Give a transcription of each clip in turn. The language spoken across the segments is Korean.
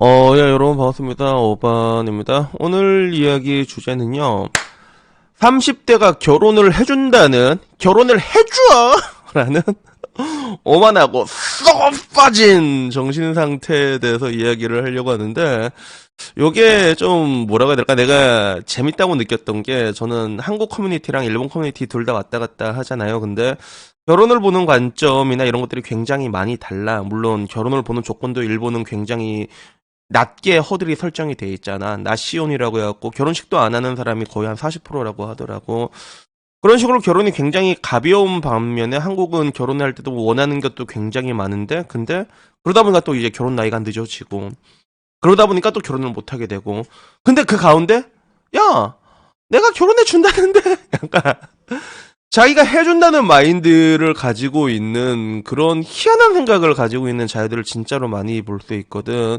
예, 여러분 반갑습니다. 오반입니다. 오늘 이야기 주제는요. 30대가 결혼을 해줘! 라는 오만하고 쏙 빠진 정신 상태에 대해서 이야기를 하려고 하는데, 요게 좀 뭐라고 해야 될까? 내가 재밌다고 느꼈던 게, 저는 한국 커뮤니티랑 일본 커뮤니티 둘 다 왔다 갔다 하잖아요. 근데 결혼을 보는 관점이나 이런 것들이 굉장히 많이 달라. 물론 결혼을 보는 조건도 일본은 굉장히 낮게 허들이 설정이 돼 있잖아. 나시온이라고 해갖고 결혼식도 안 하는 사람이 거의 한 40%라고 하더라고. 그런 식으로 결혼이 굉장히 가벼운 반면에 한국은 결혼할 때도 원하는 것도 굉장히 많은데, 근데 그러다 보니까 또 이제 결혼 나이가 늦어지고, 그러다 보니까 또 결혼을 못 하게 되고, 근데 그 가운데 야, 내가 결혼해 준다는데 약간 자기가 해준다는 마인드를 가지고 있는 그런 희한한 생각을 가지고 있는 자녀들을 진짜로 많이 볼 수 있거든.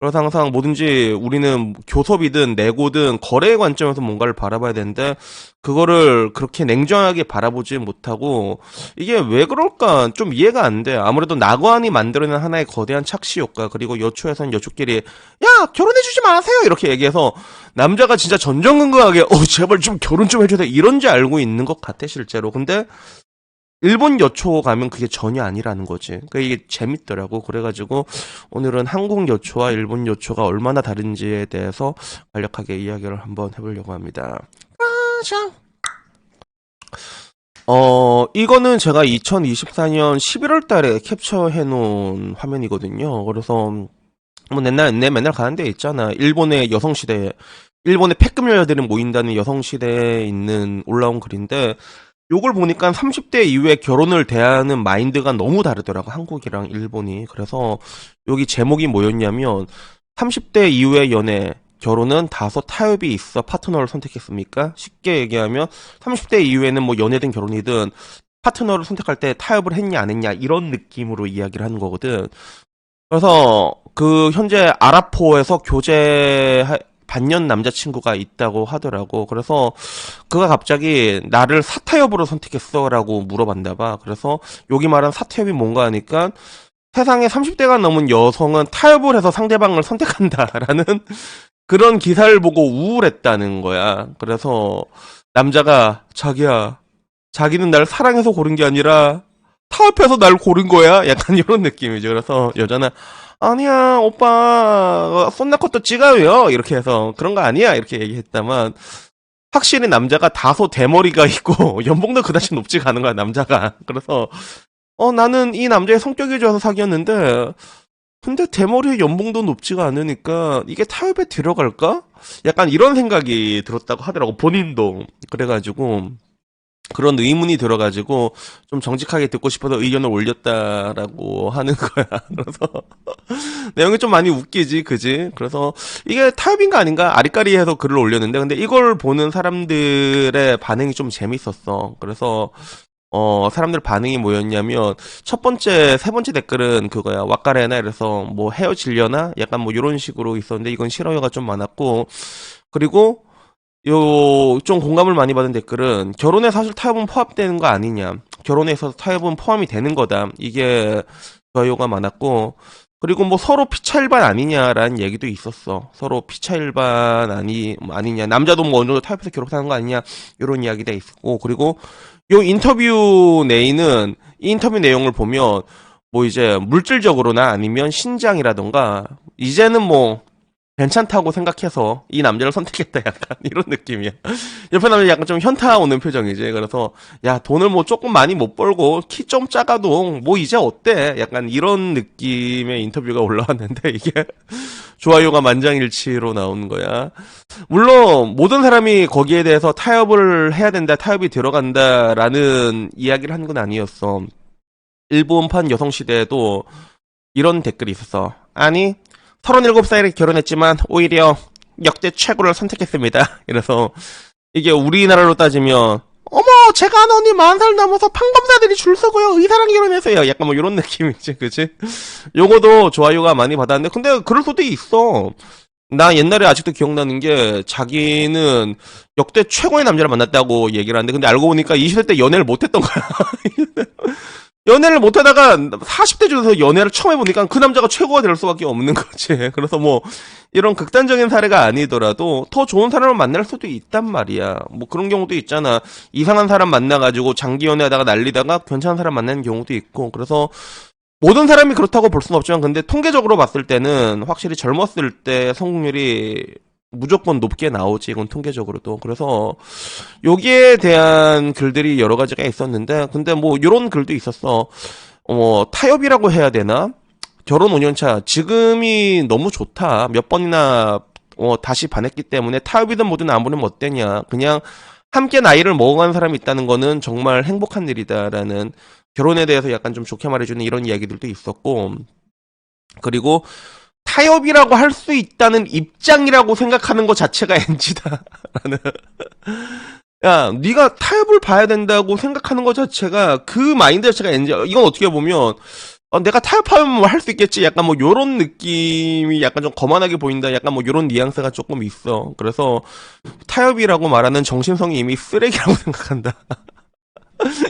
그래서 항상 뭐든지 우리는 교섭이든 내고든 거래의 관점에서 뭔가를 바라봐야 되는데, 그거를 그렇게 냉정하게 바라보지 못하고, 이게 왜 그럴까 좀 이해가 안 돼. 아무래도 낙원이 만들어낸 하나의 거대한 착시 효과, 그리고 여초에선 여초끼리 야, 결혼해주지 마세요 이렇게 얘기해서 남자가 진짜 전전긍긍하게 제발 좀 결혼 좀 해줘야 돼 이런지 알고 있는 것 같아 실제로. 근데 일본 여초 가면 그게 전혀 아니라는 거지. 그러니까 이게 재밌더라고. 그래가지고 오늘은 한국 여초와 일본 여초가 얼마나 다른지에 대해서 간략하게 이야기를 한번 해보려고 합니다. 자, 이거는 제가 2024년 11월 달에 캡처해 놓은 화면이거든요. 그래서 뭐 맨날 가는 데 있잖아. 일본의 여성시대, 일본의 패급 여자들이 모인다는 여성시대에 있는 올라온 글인데, 요걸 보니까 30대 이후에 결혼을 대하는 마인드가 너무 다르더라고, 한국이랑 일본이. 그래서 여기 제목이 뭐였냐면 30대 이후의 연애, 결혼은 다소 타협이 있어 파트너를 선택했습니까? 쉽게 얘기하면 30대 이후에는 뭐 연애든 결혼이든 파트너를 선택할 때 타협을 했냐 안 했냐 이런 느낌으로 이야기를 하는 거거든. 그래서 그 현재 아라포에서 교제 반년 남자친구가 있다고 하더라고. 그래서 그가 갑자기 나를 사타협으로 선택했어라고 물어봤나 봐. 그래서 여기 말한 사타협이 뭔가 하니까 세상에 30대가 넘은 여성은 타협을 해서 상대방을 선택한다라는 그런 기사를 보고 우울했다는 거야. 그래서 남자가 자기야, 자기는 날 사랑해서 고른 게 아니라 타협해서 날 고른 거야? 약간 이런 느낌이죠. 그래서 여자는 아니야 오빠 쏜나컷도 찍어요 이렇게 해서 그런 거 아니야 이렇게 얘기했다만, 확실히 남자가 다소 대머리가 있고 연봉도 그다지 높지가 않은 거야 남자가. 그래서 나는 이 남자의 성격이 좋아서 사귀었는데, 근데 대머리에 연봉도 높지가 않으니까 이게 타협에 들어갈까? 약간 이런 생각이 들었다고 하더라고 본인도. 그래가지고 그런 의문이 들어가지고 좀 정직하게 듣고 싶어서 의견을 올렸다라고 하는 거야. 그래서 내용이 좀 많이 웃기지, 그지? 그래서 이게 타협인가 아닌가 아리까리해서 글을 올렸는데, 근데 이걸 보는 사람들의 반응이 좀 재밌었어. 그래서 사람들 반응이 뭐였냐면, 첫 번째, 세 번째 댓글은 그거야. 왁가레나 이래서 뭐 헤어지려나? 약간 뭐 이런 식으로 있었는데, 이건 싫어요가 좀 많았고, 그리고 좀 공감을 많이 받은 댓글은 결혼에 사실 타협은 포함되는 거 아니냐. 결혼에서 타협은 포함이 되는 거다. 이게 좋아요가 많았고, 그리고 뭐 서로 피차일반 아니냐라는 얘기도 있었어. 서로 피차일반 아니냐. 남자도 뭐 어느 정도 타협해서 결혼하는 거 아니냐. 이런 이야기가 있었고, 그리고 요 인터뷰 내에는 이 인터뷰 내용을 보면 뭐 이제 물질적으로나 아니면 신장이라던가 이제는 뭐 괜찮다고 생각해서 이 남자를 선택했다 약간 이런 느낌이야. 옆에 남자 약간 좀 현타 오는 표정이지. 그래서 야, 돈을 뭐 조금 많이 못 벌고 키 좀 작아도 뭐 이제 어때? 약간 이런 느낌의 인터뷰가 올라왔는데, 이게 좋아요가 만장일치로 나오는 거야. 물론 모든 사람이 거기에 대해서 타협을 해야 된다, 타협이 들어간다라는 이야기를 한 건 아니었어. 일본판 여성시대에도 이런 댓글이 있었어. 아니, 37살에 결혼했지만 오히려 역대 최고를 선택했습니다. 이래서 이게 우리나라로 따지면 어머, 제가 아는 언니 40살 넘어서 판검사들이 줄 서고요, 의사랑 결혼해서요. 약간 뭐 이런 느낌이지, 그치? 요거도 좋아요가 많이 받았는데, 근데 그럴 수도 있어. 나 옛날에 아직도 기억나는 게, 자기는 역대 최고의 남자를 만났다고 얘기를 하는데, 근데 알고 보니까 20대 때 연애를 못했던 거야. 연애를 못하다가 40대 중에서 연애를 처음 해보니까 그 남자가 최고가 될 수밖에 없는 거지. 그래서 뭐 이런 극단적인 사례가 아니더라도 더 좋은 사람을 만날 수도 있단 말이야. 뭐 그런 경우도 있잖아. 이상한 사람 만나가지고 장기 연애하다가 날리다가 괜찮은 사람 만나는 경우도 있고. 그래서 모든 사람이 그렇다고 볼 수는 없지만 근데 통계적으로 봤을 때는 확실히 젊었을 때 성공률이 무조건 높게 나오지. 이건 통계적으로도. 그래서 여기에 대한 글들이 여러 가지가 있었는데 근데 뭐 요런 글도 있었어. 타협이라고 해야 되나? 결혼 5년차 지금이 너무 좋다. 몇 번이나 다시 반했기 때문에 타협이든 뭐든 아무렴 어때냐. 그냥 함께 나이를 먹어간 사람이 있다는 거는 정말 행복한 일이다라는 결혼에 대해서 약간 좀 좋게 말해주는 이런 이야기들도 있었고 그리고 타협이라고 할 수 있다는 입장이라고 생각하는 것 자체가 NG다라는 야 네가 타협을 봐야 된다고 생각하는 것 자체가 그 마인드 자체가 NG야. 이건 어떻게 보면 내가 타협하면 뭐 할 수 있겠지 약간 뭐 요런 느낌이 약간 좀 거만하게 보인다 약간 뭐 요런 뉘앙스가 조금 있어. 그래서 타협이라고 말하는 정신성이 이미 쓰레기라고 생각한다.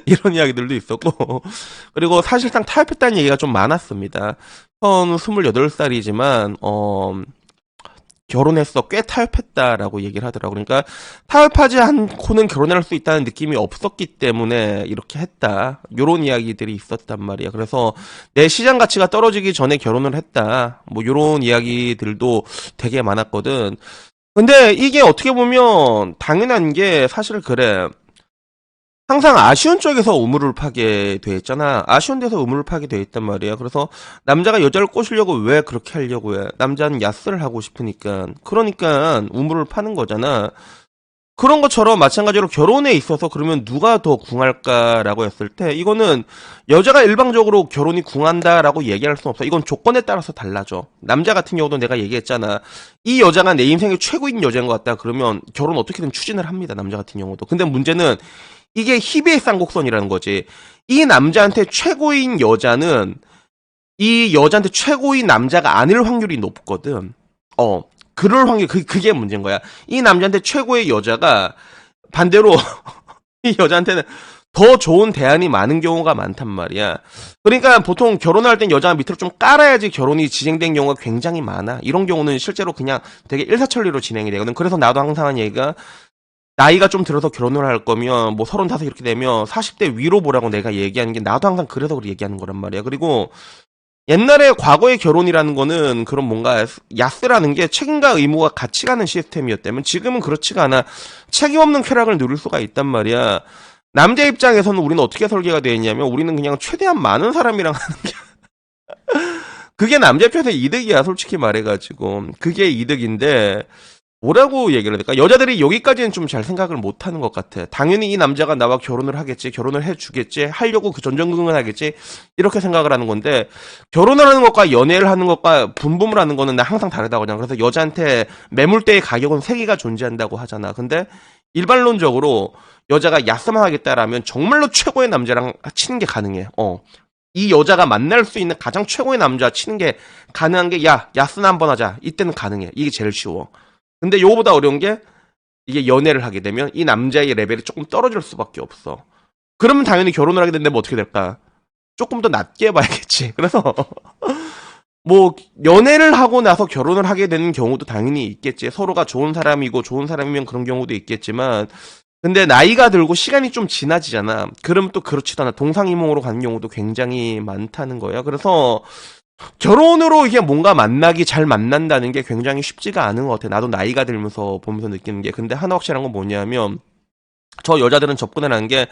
이런 이야기들도 있었고 그리고 사실상 타협했다는 얘기가 좀 많았습니다. 현 28살이지만 결혼했어 꽤 타협했다라고 얘기를 하더라고. 그러니까 타협하지 않고는 결혼할 수 있다는 느낌이 없었기 때문에 이렇게 했다 요런 이야기들이 있었단 말이야. 그래서 내 시장 가치가 떨어지기 전에 결혼을 했다 뭐 요런 이야기들도 되게 많았거든. 근데 이게 어떻게 보면 당연한 게 사실 그래. 항상 아쉬운 쪽에서 우물을 파게 돼 있잖아. 아쉬운 데서 우물을 파게 돼 있단 말이야. 그래서 남자가 여자를 꼬시려고 왜 그렇게 하려고 해? 남자는 야스를 하고 싶으니까. 그러니까 우물을 파는 거잖아. 그런 것처럼 마찬가지로 결혼에 있어서 그러면 누가 더 궁할까라고 했을 때 이거는 여자가 일방적으로 결혼이 궁한다라고 얘기할 수는 없어. 이건 조건에 따라서 달라져. 남자 같은 경우도 내가 얘기했잖아. 이 여자가 내 인생의 최고인 여자인 것 같다. 그러면 결혼 어떻게든 추진을 합니다. 남자 같은 경우도. 근데 문제는 이게 희비의 쌍곡선이라는 거지. 이 남자한테 최고인 여자는 이 여자한테 최고인 남자가 아닐 확률이 높거든. 그럴 확률, 그게 문제인 거야. 이 남자한테 최고의 여자가 반대로 이 여자한테는 더 좋은 대안이 많은 경우가 많단 말이야. 그러니까 보통 결혼할 땐 여자가 밑으로 좀 깔아야지 결혼이 진행된 경우가 굉장히 많아. 이런 경우는 실제로 그냥 되게 일사천리로 진행이 되거든. 그래서 나도 항상 하는 얘기가 나이가 좀 들어서 결혼을 할 거면 뭐 35 이렇게 되면 40대 위로 보라고 내가 얘기하는 게 나도 항상 그래서 그렇게 얘기하는 거란 말이야. 그리고 옛날에 과거의 결혼이라는 거는 그런 뭔가 야스라는 게 책임과 의무가 같이 가는 시스템이었다면 지금은 그렇지가 않아. 책임 없는 쾌락을 누릴 수가 있단 말이야. 남자 입장에서는 우리는 어떻게 설계가 되어 있냐면 우리는 그냥 최대한 많은 사람이랑 하는 게 그게 남자 입장에서 이득이야. 솔직히 말해가지고 그게 이득인데 뭐라고 얘기를 해야 될까? 여자들이 여기까지는 좀 잘 생각을 못 하는 것 같아. 당연히 이 남자가 나와 결혼을 하겠지, 결혼을 해주겠지, 하려고 그 전전긍긍을 하겠지, 이렇게 생각을 하는 건데, 결혼을 하는 것과 연애를 하는 것과 분분을 하는 거는 나 항상 다르다고 하잖아. 그래서 여자한테 매물대의 가격은 세 개가 존재한다고 하잖아. 근데 일반론적으로 여자가 야스만 하겠다라면 정말로 최고의 남자랑 치는 게 가능해. 이 여자가 만날 수 있는 가장 최고의 남자 치는 게 가능한 게, 야, 야스나 한번 하자. 이때는 가능해. 이게 제일 쉬워. 근데 요거보다 어려운 게 이게 연애를 하게 되면 이 남자의 레벨이 조금 떨어질 수밖에 없어. 그러면 당연히 결혼을 하게 된다면 어떻게 될까? 조금 더 낮게 봐야겠지. 그래서 뭐 연애를 하고 나서 결혼을 하게 되는 경우도 당연히 있겠지. 서로가 좋은 사람이고 좋은 사람이면 그런 경우도 있겠지만 근데 나이가 들고 시간이 좀 지나지잖아. 그러면 또 그렇지도 않아. 동상이몽으로 가는 경우도 굉장히 많다는 거야. 그래서 결혼으로 이게 뭔가 만나기 잘 만난다는 게 굉장히 쉽지가 않은 것 같아. 나도 나이가 들면서 보면서 느끼는 게. 근데 하나 확실한 건 뭐냐면 저 여자들은 접근하는 게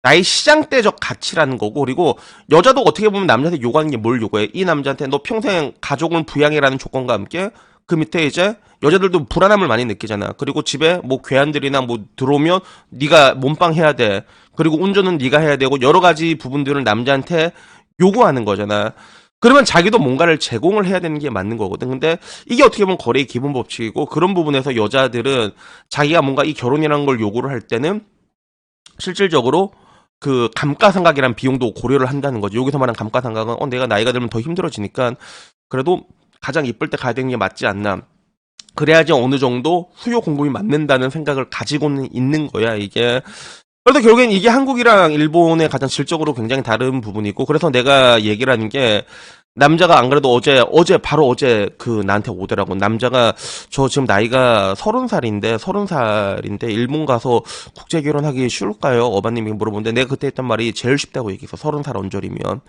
나의 시장대적 가치라는 거고 그리고 여자도 어떻게 보면 남자한테 요구하는 게 뭘 요구해? 이 남자한테 너 평생 가족을 부양해라는 조건과 함께 그 밑에 이제 여자들도 불안함을 많이 느끼잖아. 그리고 집에 뭐 괴한들이나 뭐 들어오면 네가 몸빵 해야 돼. 그리고 운전은 네가 해야 되고 여러 가지 부분들을 남자한테 요구하는 거잖아. 그러면 자기도 뭔가를 제공을 해야 되는 게 맞는 거거든. 근데 이게 어떻게 보면 거래의 기본 법칙이고 그런 부분에서 여자들은 자기가 뭔가 이 결혼이라는 걸 요구를 할 때는 실질적으로 그 감가상각이란 비용도 고려를 한다는 거죠. 여기서 말하는 감가상각은 내가 나이가 들면 더 힘들어지니까 그래도 가장 이쁠 때 가야 되는 게 맞지 않나. 그래야지 어느 정도 수요 공급이 맞는다는 생각을 가지고는 있는 거야. 이게 그래서 결국엔 이게 한국이랑 일본의 가장 질적으로 굉장히 다른 부분이고, 그래서 내가 얘기를 하는 게, 남자가 안 그래도 바로 어제 나한테 오더라고. 남자가, 저 지금 나이가 30살인데, 일본 가서 국제 결혼하기 쉬울까요? 어바님이 물어보는데, 내가 그때 했던 말이 제일 쉽다고 얘기했어. 30살 언저리면.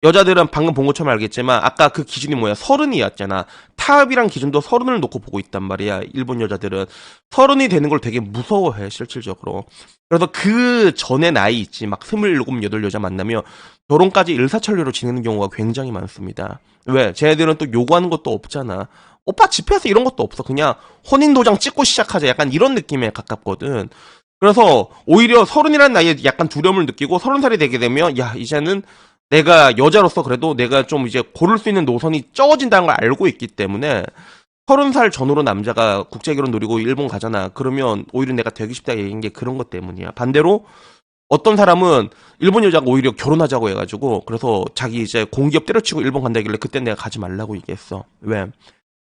여자들은 방금 본 것처럼 알겠지만 아까 그 기준이 뭐야? 서른이었잖아. 타협이란 기준도 서른을 놓고 보고 있단 말이야. 일본 여자들은 서른이 되는 걸 되게 무서워해 실질적으로. 그래서 그 전에 나이 있지 막 27, 8 여자 만나면 결혼까지 일사천리로 지내는 경우가 굉장히 많습니다. 왜? 쟤네들은 또 요구하는 것도 없잖아. 오빠 집회에서 이런 것도 없어. 그냥 혼인도장 찍고 시작하자. 약간 이런 느낌에 가깝거든. 그래서 오히려 서른이라는 나이에 약간 두려움을 느끼고 30살이 되게 되면 야 이제는 내가 여자로서 그래도 내가 좀 이제 고를 수 있는 노선이 적어진다는 걸 알고 있기 때문에 30살 전후로 남자가 국제결혼 노리고 일본 가잖아. 그러면 오히려 내가 되고 싶다 얘기한 게 그런 것 때문이야. 반대로 어떤 사람은 일본 여자가 오히려 결혼하자고 해가지고 그래서 자기 이제 공기업 때려치고 일본 간다길래 그땐 내가 가지 말라고 얘기했어. 왜?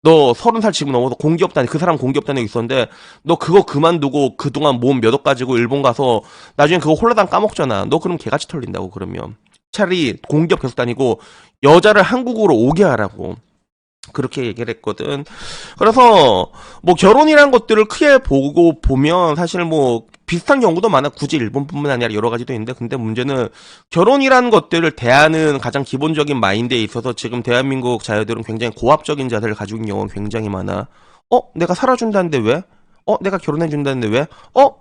너 30살 지금 넘어서 공기업 다니 그 사람 공기업 다니고 있었는데 너 그거 그만두고 그동안 모은 몇 억 가지고 일본 가서 나중에 그거 홀라당 까먹잖아. 너 그럼 개같이 털린다고 그러면. 차라리 공기업 계속 다니고 여자를 한국으로 오게 하라고 그렇게 얘기를 했거든. 그래서 뭐 결혼이란 것들을 크게 보고 보면 사실 뭐 비슷한 경우도 많아. 굳이 일본뿐만 아니라 여러 가지도 있는데 근데 문제는 결혼이라는 것들을 대하는 가장 기본적인 마인드에 있어서 지금 대한민국 자녀들은 굉장히 고압적인 자세를 가지고 있는 경우가 굉장히 많아. 내가 살아준다는데 왜? 내가 결혼해준다는데 왜?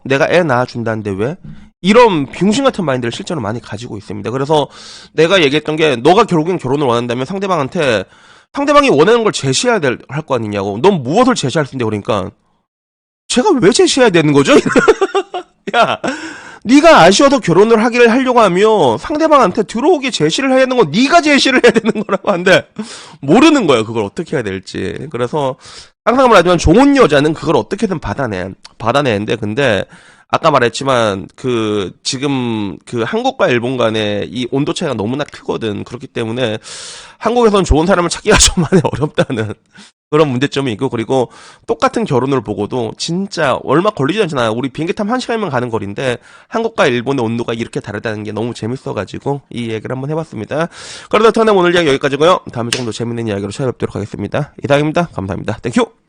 내가 애 낳아준다는데 왜? 이런 병신 같은 마인드를 실제로 많이 가지고 있습니다. 그래서 내가 얘기했던 게 너가 결국엔 결혼을 원한다면 상대방이 원하는 걸 제시해야 할 거 아니냐고. 넌 무엇을 제시할 수 있는데 그러니까 제가 왜 제시해야 되는 거죠? 야, 네가 아쉬워서 결혼을 하려고 하면 상대방한테 들어오게 제시를 해야 되는 건 네가 제시를 해야 되는 거라고 하는데 모르는 거예요. 그걸 어떻게 해야 될지. 그래서 항상 말하지만 좋은 여자는 그걸 어떻게든 받아내는데 근데 아까 말했지만 지금 한국과 일본 간의 이 온도 차이가 너무나 크거든. 그렇기 때문에 한국에서는 좋은 사람을 찾기가 좀 많이 어렵다는 그런 문제점이 있고 그리고 똑같은 결혼을 보고도 진짜 얼마 걸리지 않잖아요. 우리 비행기 타면 1시간이면 가는 거리인데 한국과 일본의 온도가 이렇게 다르다는 게 너무 재밌어가지고 이 얘기를 한번 해봤습니다. 그러다 오늘 이야기 여기까지고요. 다음 정도 재밌는 이야기로 찾아뵙도록 하겠습니다. 이상입니다. 감사합니다. 땡큐.